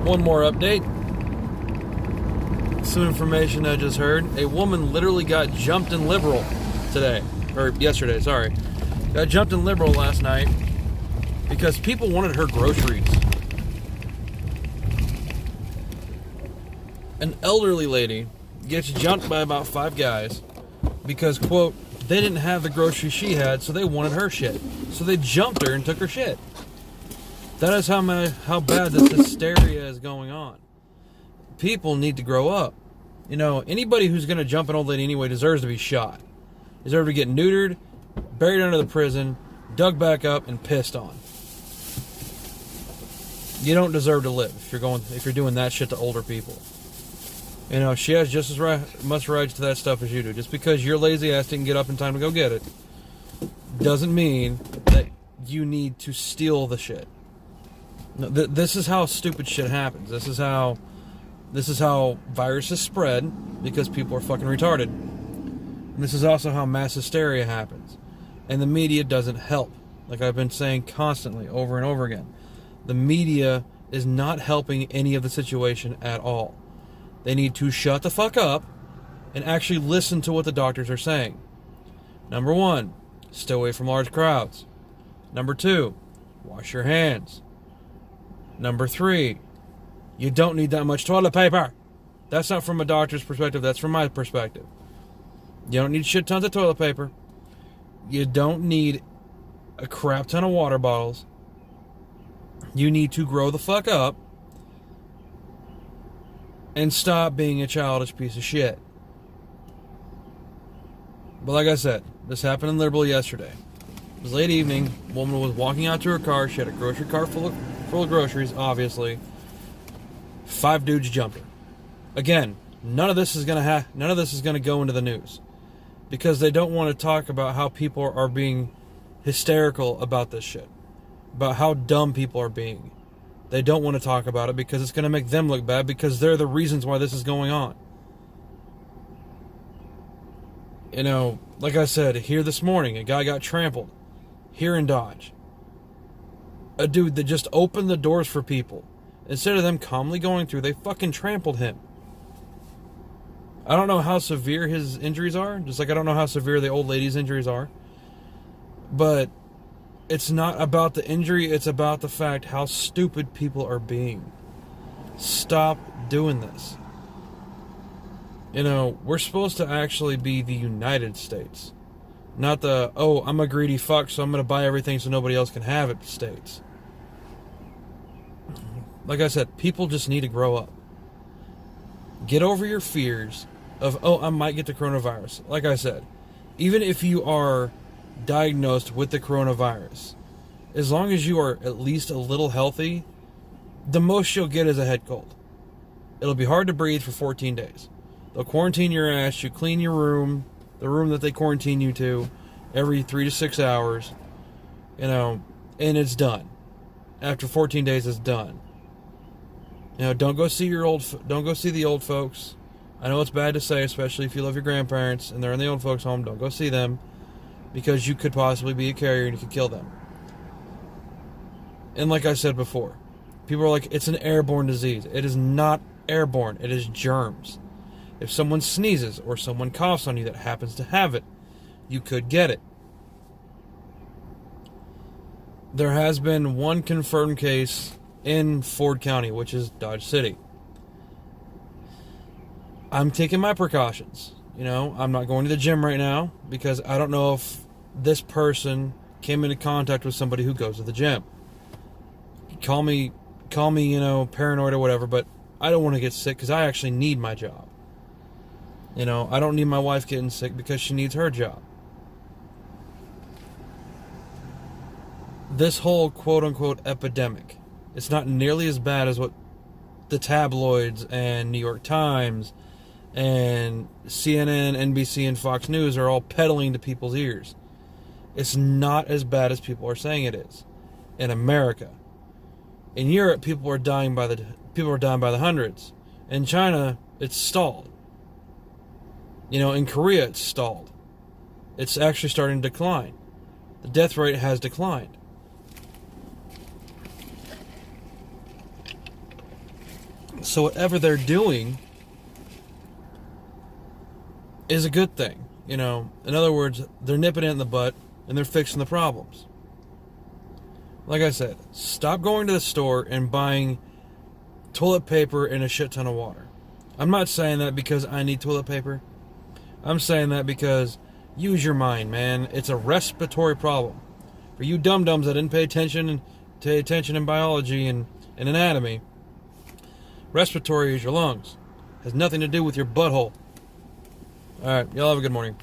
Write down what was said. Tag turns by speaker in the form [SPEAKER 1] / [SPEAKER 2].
[SPEAKER 1] One more update. Some information I just heard. A woman literally got jumped in Liberal today. Or yesterday, sorry. Got jumped in Liberal last night because people wanted her groceries. An elderly lady gets jumped by about 5 guys because, quote, they didn't have the groceries she had, so they wanted her shit. So they jumped her and took her shit. That is how bad this hysteria is going on. People need to grow up. You know, anybody who's going to jump an old lady anyway deserves to be shot. Deserves to get neutered, buried under the prison, dug back up, and pissed on. You don't deserve to live if you're doing that shit to older people. You know, she has just as much rights to that stuff as you do. Just because your lazy ass didn't get up in time to go get it doesn't mean that you need to steal the shit. No, this is how stupid shit happens. This is how viruses spread, because people are fucking retarded. And this is also how mass hysteria happens. And the media doesn't help. Like I've been saying constantly, over and over again. The media is not helping any of the situation at all. They need to shut the fuck up and actually listen to what the doctors are saying. Number 1, stay away from large crowds. Number 2, wash your hands. Number 3, you don't need that much toilet paper. That's not from a doctor's perspective, that's from my perspective. You don't need shit tons of toilet paper. You don't need a crap ton of water bottles. You need to grow the fuck up and stop being a childish piece of shit. But like I said, this happened in Liberal yesterday. It was late evening. A woman was walking out to her car. She had a grocery cart full of groceries, obviously. 5 dudes jumped her. Again, none of this is gonna go into the news, because they don't want to talk about how people are being hysterical about this shit, about how dumb people are being. They don't want to talk about it because it's going to make them look bad, because they're the reasons why this is going on. You know, like I said, here this morning, a guy got trampled here in Dodge. A dude that just opened the doors for people. Instead of them calmly going through, they fucking trampled him. I don't know how severe his injuries are, just like I don't know how severe the old lady's injuries are. But it's not about the injury, it's about the fact how stupid people are being. Stop doing this. You know, we're supposed to actually be the United States. Not the, oh, I'm a greedy fuck, so I'm going to buy everything so nobody else can have it states. Like I said, people just need to grow up. Get over your fears of, oh, I might get the coronavirus. Like I said, even if you are diagnosed with the coronavirus, as long as you are at least a little healthy, the most you'll get is a head cold. It'll be hard to breathe for 14 days. They'll quarantine your ass, you clean your room, the room that they quarantine you to, every 3 to 6 hours, you know, and it's done. After 14 days, it's done. You know, don't go see the old folks. I know it's bad to say, especially if you love your grandparents and they're in the old folks' home. Don't go see them, because you could possibly be a carrier and you could kill them. And like I said before, people are like, it's an airborne disease. It is not airborne. It is germs. If someone sneezes or someone coughs on you that happens to have it, you could get it. There has been one confirmed case in Ford County, which is Dodge City. I'm taking my precautions. You know, I'm not going to the gym right now because I don't know if this person came into contact with somebody who goes to the gym. Call me, you know, paranoid or whatever, but I don't want to get sick because I actually need my job. You know, I don't need my wife getting sick because she needs her job. This whole quote-unquote epidemic, it's not nearly as bad as what the tabloids and New York Times and CNN, NBC, and Fox News are all peddling to people's ears. It's not as bad as people are saying it is. In America. In Europe, people are dying by the hundreds. In China, it's stalled. You know, in Korea, it's stalled. It's actually starting to decline. The death rate has declined. So whatever they're doing is a good thing. You know, in other words, they're nipping it in the butt and they're fixing the problems. Like I said, stop going to the store and buying toilet paper and a shit ton of water. I'm not saying that because I need toilet paper. I'm saying that because use your mind, man. It's a respiratory problem. For you dum-dums that didn't pay attention in biology and anatomy, respiratory is your lungs. Has nothing to do with your butthole. Alright, y'all have a good morning.